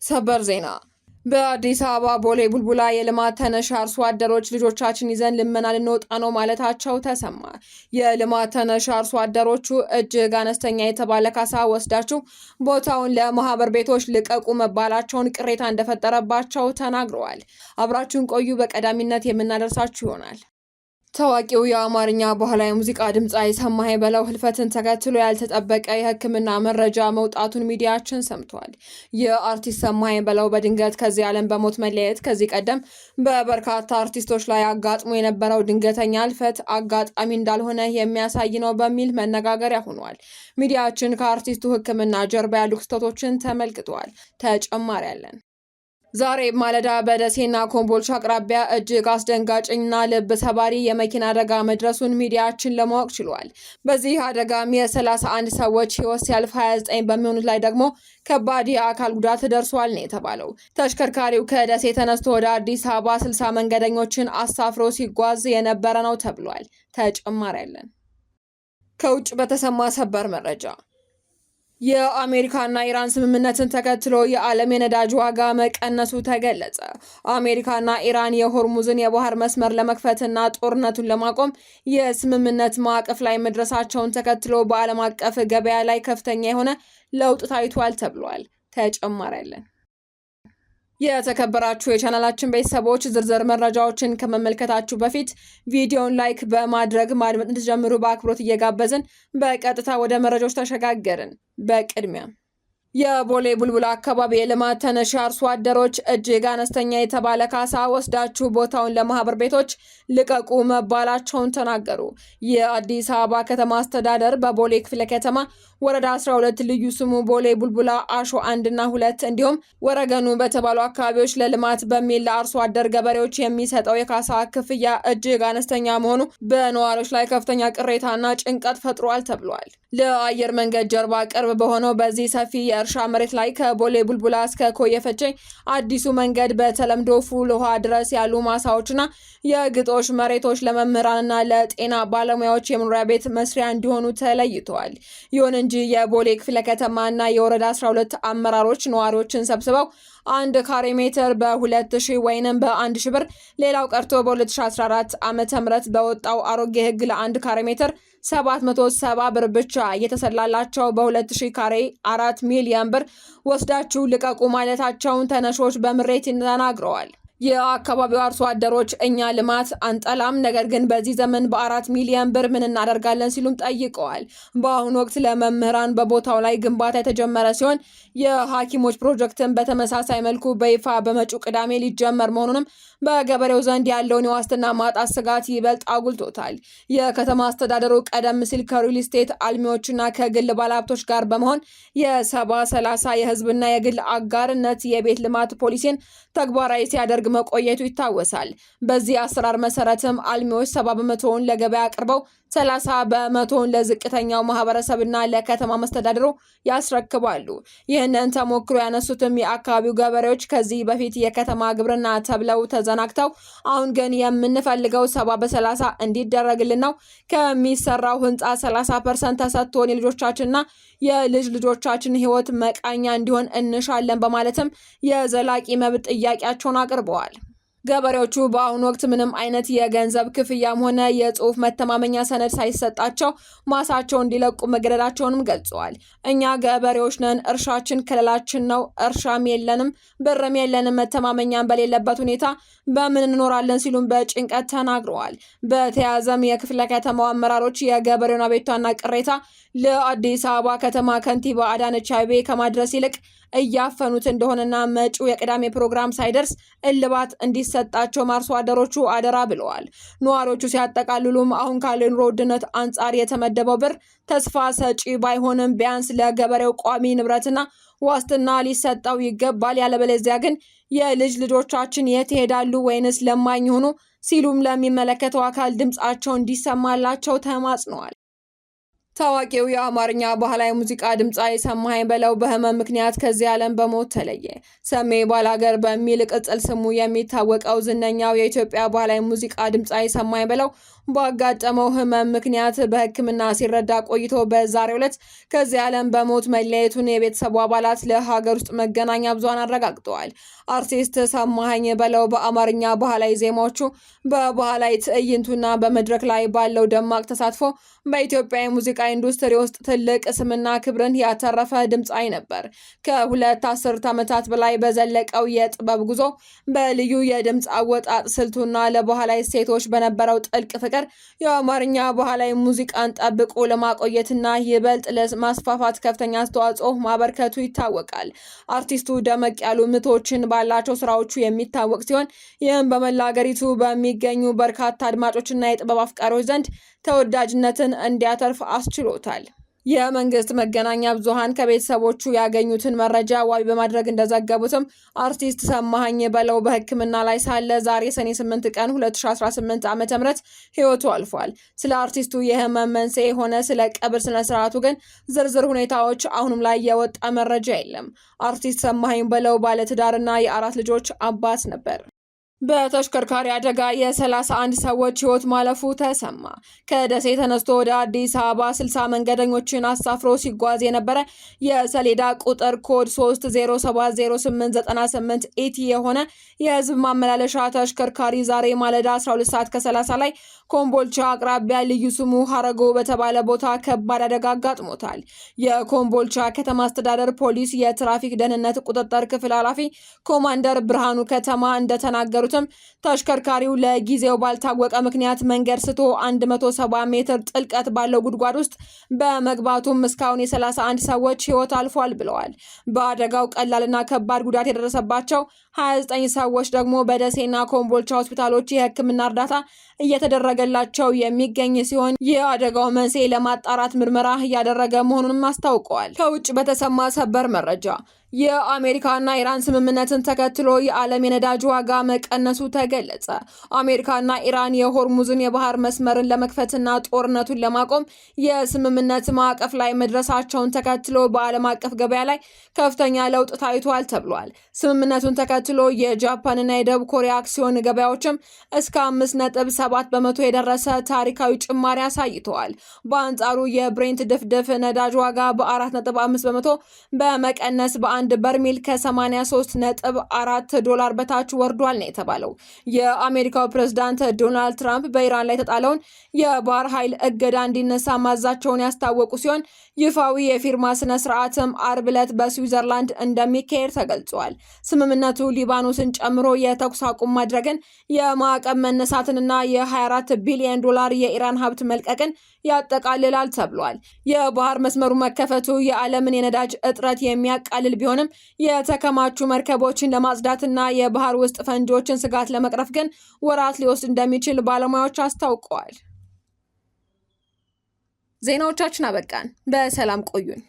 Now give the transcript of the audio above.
ሰበር ዜና በአዲስ አበባ ቦሌ ቡልቡላ የልማት ተነሽ አርሶ አደሮች ልጆቻችን ይዘን ልመና ልንወጣ ነው ማለታቸው ተሰማ። የልማት ተነሽ አርሶ አደሮቹ እጅግ አነስተኛ የተባለ ካሳ ወስዳችሁ ቦታውን ለማህበር ቤቶች ልቀቁ መባላቸውን ቅሬታ እንደፈጠረባቸው ተናግረዋል። አብራችሁን ቆዩ፣ በቀዳሚነት የምናደርሳችሁ ይሆናል። ታዋቂው የአማርኛ ባህላዊ ሙዚቃ ድምጻዊ ሰማኸኝ በለው ህልፈትን ተከትሎ ያልተጠበቀ የሕክምና መረጃ መውጣቱን ሚዲያችን ሰምቷል። የአርቲስት ሰማኸኝ በለው በድንገት ከዚህ ዓለም በሞት መለየት ከዚህ ቀደም በበርካታ አርቲስቶች ላይ አጋጥሞ የነበረው ድንገተኛ ህልፈት አጋጣሚ እንዳልሆነ የሚያሳይ ነው በሚል መነጋገሪያ ሆኗል። ሚዲያችን ከአርቲስቱ ሕክምና ጀርባ ያሉ ክስተቶችን ተመልክቷል። ተጨማሪ ያለን ዛሬ ማለዳ በደሴና ኮምቦልቻ አቅራቢያ እጅግ አስደንጋጭና ልብ ሰባሪ የመኪና አደጋ መድረሱን ሚዲያችን ለማወቅ ችሏል። በዚህ አደጋም የ31 ሰዎች ህይወት ሲያልፍ 29 በሚሆኑት ላይ ደግሞ ከባድ የአካል ጉዳት ደርሷል ነው የተባለው። ተሽከርካሪው ከደሴ ተነስቶ ወደ አዲስ አበባ 60 መንገደኞችን አሳፍሮ ሲጓዝ የነበረ ነው ተብሏል። ተጨማሪ ያለን ከውጭ በተሰማ ሰበር መረጃ የአሜሪካና ኢራን ስምምነትን ተከትሎ የዓለም የነዳጅ ዋጋ መቀነሱ ተገለጸ። አሜሪካና ኢራን የሆርሙዝን የባህር መስመር ለመክፈትና ጦርነቱን ለማቆም የስምምነት ማዕቀፍ ላይ መድረሳቸውን ተከትሎ በዓለም አቀፍ ገበያ ላይ ከፍተኛ የሆነ ለውጥ ታይቷል ተብሏል። ተጨማሪ ያለን የተከበራችሁ የቻናላችን ቤተሰቦች ዝርዝር መረጃዎችን ከመመልከታችሁ በፊት ቪዲዮውን ላይክ በማድረግ ማድመጥ እንድትጀምሩ በአክብሮት እየጋበዝን በቀጥታ ወደ መረጃዎች ተሸጋገርን። በቅድሚያ የቦሌ ቡልቡላ አካባቢ የልማት ተነሽ አርሶ አደሮች እጅግ አነስተኛ የተባለ ካሳ ወስዳችሁ ቦታውን ለማህበር ቤቶች ልቀቁ መባላቸውን ተናገሩ። የአዲስ አበባ ከተማ አስተዳደር በቦሌ ክፍለ ከተማ ወረዳ 12 ልዩ ስሙ ቦሌ ቡልቡላ አሾ 1 እና 2 እንዲሁም ወረገኑ በተባሉ አካባቢዎች ለልማት በሚል ለአርሶ አደር ገበሬዎች የሚሰጠው የካሳ ክፍያ እጅግ አነስተኛ መሆኑ በነዋሪዎች ላይ ከፍተኛ ቅሬታና ጭንቀት ፈጥሯል ተብሏል። ለአየር መንገድ ጀርባ ቅርብ በሆነው በዚህ ሰፊ የእርሻ መሬት ላይ ከቦሌ ቡልቡላ እስከ ኮየፈቼ አዲሱ መንገድ በተለምዶ ፉል ውሃ ድረስ ያሉ ማሳዎችና የግጦሽ መሬቶች ለመምህራንና ለጤና ባለሙያዎች የመኖሪያ ቤት መስሪያ እንዲሆኑ ተለይተዋል። ይሁን እንጂ የቦሌ ክፍለ ከተማና የወረዳ 12 አመራሮች ነዋሪዎችን ሰብስበው 1 ካሬ ሜትር በ2000 ወይንም በ1000 ብር ሌላው ቀርቶ በ2014 ዓመተ ምህረት በወጣው አሮጌ ህግ ለ1 ካሬ ሜትር 770 ብር ብቻ እየተሰላላቸው በ2000 ካሬ 4 ሚሊዮን ብር ወስዳችሁ ልቀቁ ማለታቸውን ተነሾች በምሬት ተናግረዋል። የአካባቢው አርሶ አደሮች እኛ ልማት አንጠላም፣ ነገር ግን በዚህ ዘመን በ4 ሚሊዮን ብር ምን እናደርጋለን ሲሉም ጠይቀዋል። በአሁኑ ወቅት ለመምህራን በቦታው ላይ ግንባታ የተጀመረ ሲሆን የሐኪሞች ፕሮጀክትን በተመሳሳይ መልኩ በይፋ በመጪው ቅዳሜ ሊጀመር መሆኑንም በገበሬው ዘንድ ያለውን የዋስትና ማጣት ስጋት ይበልጥ አጉልቶታል። የከተማ አስተዳደሩ ቀደም ሲል ከሪል ስቴት አልሚዎችና ከግል ባለሀብቶች ጋር በመሆን የ70/30 የህዝብና የግል አጋርነት የቤት ልማት ፖሊሲን ተግባራዊ ሲያደርግ መቆየቱ ይታወሳል። በዚህ አሰራር መሰረትም አልሚዎች 70 በመቶውን ለገበያ አቅርበው 30 በመቶውን ለዝቅተኛው ማህበረሰብና ለከተማ መስተዳድሩ ያስረክባሉ። ይህንን ተሞክሮ ያነሱትም የአካባቢው ገበሬዎች ከዚህ በፊት የከተማ ግብርና ተብለው ተዘናግተው አሁን ግን የምንፈልገው 70/30 እንዲደረግልን ነው። ከሚሰራው ህንፃ 30% ተሰጥቶን የልጆቻችንና የልጅ ልጆቻችን ህይወት መቃኛ እንዲሆን እንሻለን በማለትም የዘላቂ መብት ጥያቄያቸውን አቅርበዋል። ገበሬዎቹ በአሁኑ ወቅት ምንም አይነት የገንዘብ ክፍያም ሆነ የጽሁፍ መተማመኛ ሰነድ ሳይሰጣቸው ማሳቸው እንዲለቁ መገደዳቸውንም ገልጸዋል። እኛ ገበሬዎች ነን፣ እርሻችን ክልላችን ነው፣ እርሻም የለንም፣ ብርም የለንም፣ መተማመኛም በሌለበት ሁኔታ በምን እንኖራለን ሲሉም በጭንቀት ተናግረዋል። በተያያዘም የክፍለ ከተማው አመራሮች የገበሬውን አቤቱታና ቅሬታ ለአዲስ አበባ ከተማ ከንቲባ አዳነች አቤቤ ከማድረስ ይልቅ እያፈኑት እንደሆነና መጪው የቅዳሜ ፕሮግራም ሳይደርስ እልባት እንዲሰጣቸው አርሶ አደሮቹ አደራ ብለዋል። ነዋሪዎቹ ሲያጠቃልሉም አሁን ካለው ኑሮ ውድነት አንጻር የተመደበው ብር ተስፋ ሰጪ ባይሆንም ቢያንስ ለገበሬው ቋሚ ንብረትና ዋስትና ሊሰጠው ይገባል፣ ያለበለዚያ ግን የልጅ ልጆቻችን የት ይሄዳሉ ወይንስ ለማኝ ሆኑ ሲሉም ለሚመለከተው አካል ድምጻቸው እንዲሰማላቸው ተማጽነዋል። ታዋቂው የአማርኛ ባህላዊ ሙዚቃ ድምጻዊ ሰማኸኝ በለው በህመም ምክንያት ከዚህ ዓለም በሞት ተለየ። ሰሜ ባላገር በሚል ቅጽል ስሙ የሚታወቀው ዝነኛው የኢትዮጵያ ባህላዊ ሙዚቃ ድምጻዊ ሰማኸኝ በለው ባጋጠመው ህመም ምክንያት በሕክምና ሲረዳ ቆይቶ በዛሬው ዕለት ከዚህ ዓለም በሞት መለየቱን የቤተሰቡ አባላት ለሀገር ውስጥ መገናኛ ብዙሃን አረጋግጠዋል። አርቲስት ሰማኸኝ በለው በአማርኛ ባህላዊ ዜማዎቹ በባህላዊ ትዕይንቱና በመድረክ ላይ ባለው ደማቅ ተሳትፎ በኢትዮጵያ የሙዚቃ ኢንዱስትሪ ውስጥ ትልቅ ስምና ክብርን ያተረፈ ድምፃዊ ነበር። ከሁለት አስርት ዓመታት በላይ በዘለቀው የጥበብ ጉዞ በልዩ የድምፅ አወጣጥ ስልቱና ለባህላዊ ሴቶች በነበረው ጥልቅ ፍቅር የአማርኛ ባህላዊ ሙዚቃን ጠብቆ ለማቆየትና ይበልጥ ለማስፋፋት ከፍተኛ አስተዋጽኦ ማበርከቱ ይታወቃል። አርቲስቱ ደመቅ ያሉ ምቶችን ባላቸው ስራዎቹ የሚታወቅ ሲሆን ይህም በመላ ሀገሪቱ በሚገኙ በርካታ አድማጮችና የጥበብ አፍቃሪዎች ዘንድ ተወዳጅነትን እንዲያተርፍ አስችሎታል። የመንግስት መገናኛ ብዙሃን ከቤተሰቦቹ ያገኙትን መረጃ ዋቢ በማድረግ እንደዘገቡትም አርቲስት ሰማኸኝ በለው በሕክምና ላይ ሳለ ዛሬ ሰኔ 8 ቀን 2018 ዓ.ም ህይወቱ አልፏል። ስለ አርቲስቱ የህመም መንስኤ ሆነ ስለ ቀብር ስነ ስርዓቱ ግን ዝርዝር ሁኔታዎች አሁንም ላይ የወጣ መረጃ የለም። አርቲስት ሰማኸኝ በለው ባለትዳርና የ4 ልጆች አባት ነበር። በተሽከርካሪ አደጋ የ31 ሰዎች ህይወት ማለፉ ተሰማ። ከደሴ ተነስቶ ወደ አዲስ አበባ 60 መንገደኞችን አሳፍሮ ሲጓዝ የነበረ የሰሌዳ ቁጥር ኮድ 3070898 ኢቲ የሆነ የህዝብ ማመላለሻ ተሽከርካሪ ዛሬ ማለዳ 12 ሰዓት ከ30 ላይ ኮምቦልቻ አቅራቢያ ልዩ ስሙ ሀረጎ በተባለ ቦታ ከባድ አደጋ አጋጥሞታል። የኮምቦልቻ ከተማ አስተዳደር ፖሊስ የትራፊክ ደህንነት ቁጥጥር ክፍል ኃላፊ ኮማንደር ብርሃኑ ከተማ እንደተናገሩት ተሽከርካሪው ለጊዜው ባልታወቀ ምክንያት መንገድ ስቶ 170 ሜትር ጥልቀት ባለው ጉድጓድ ውስጥ በመግባቱም እስካሁን የ31 ሰዎች ህይወት አልፏል ብለዋል። በአደጋው ቀላልና ከባድ ጉዳት የደረሰባቸው 29 ሰዎች ደግሞ በደሴና ኮምቦልቻ ሆስፒታሎች የህክምና እርዳታ እየተደረገላቸው የሚገኝ ሲሆን የአደጋው መንስኤ ለማጣራት ምርመራ እያደረገ መሆኑንም አስታውቀዋል። ከውጭ በተሰማ ሰበር መረጃ የአሜሪካና ኢራን ስምምነትን ተከትሎ የዓለም የነዳጅ ዋጋ መቀነሱ ተገለጸ። አሜሪካና ኢራን የሆርሙዝን የባህር መስመርን ለመክፈትና ጦርነቱን ለማቆም የስምምነት ማዕቀፍ ላይ መድረሳቸውን ተከትሎ በዓለም አቀፍ ገበያ ላይ ከፍተኛ ለውጥ ታይቷል ተብሏል። ስምምነቱን ተከትሎ የጃፓንና የደቡብ ኮሪያ አክሲዮን ገበያዎችም እስከ 5.7 በመቶ የደረሰ ታሪካዊ ጭማሪ አሳይተዋል። በአንጻሩ የብሬንት ድፍድፍ ነዳጅ ዋጋ በ4.5 በመቶ በመቀነስ በአንድ በርሜል ከ83.4 ዶላር በታች ወርዷል ነው የተባለው። የአሜሪካው ፕሬዝዳንት ዶናልድ ትራምፕ በኢራን ላይ የተጣለውን የባህር ኃይል እገዳ እንዲነሳ ማዛቸውን ያስታወቁ ሲሆን ይፋዊ የፊርማ ስነ ስርዓትም አርብ ዕለት በስዊዘርላንድ እንደሚካሄድ ተገልጿል። ስምምነቱ ሊባኖስን ጨምሮ የተኩስ አቁም ማድረግን፣ የማዕቀብ መነሳትንና የ24 ቢሊዮን ዶላር የኢራን ሀብት መልቀቅን ያጠቃልላል ተብሏል። የባህር መስመሩ መከፈቱ የዓለምን የነዳጅ እጥረት የሚያቃልል ቢሆንም የተከማቹ መርከቦችን ለማጽዳትና የባህር ውስጥ ፈንጂዎችን ስጋት ለመቅረፍ ግን ወራት ሊወስድ እንደሚችል ባለሙያዎች አስታውቀዋል። ዜናዎቻችን አበቃን። በሰላም ቆዩን።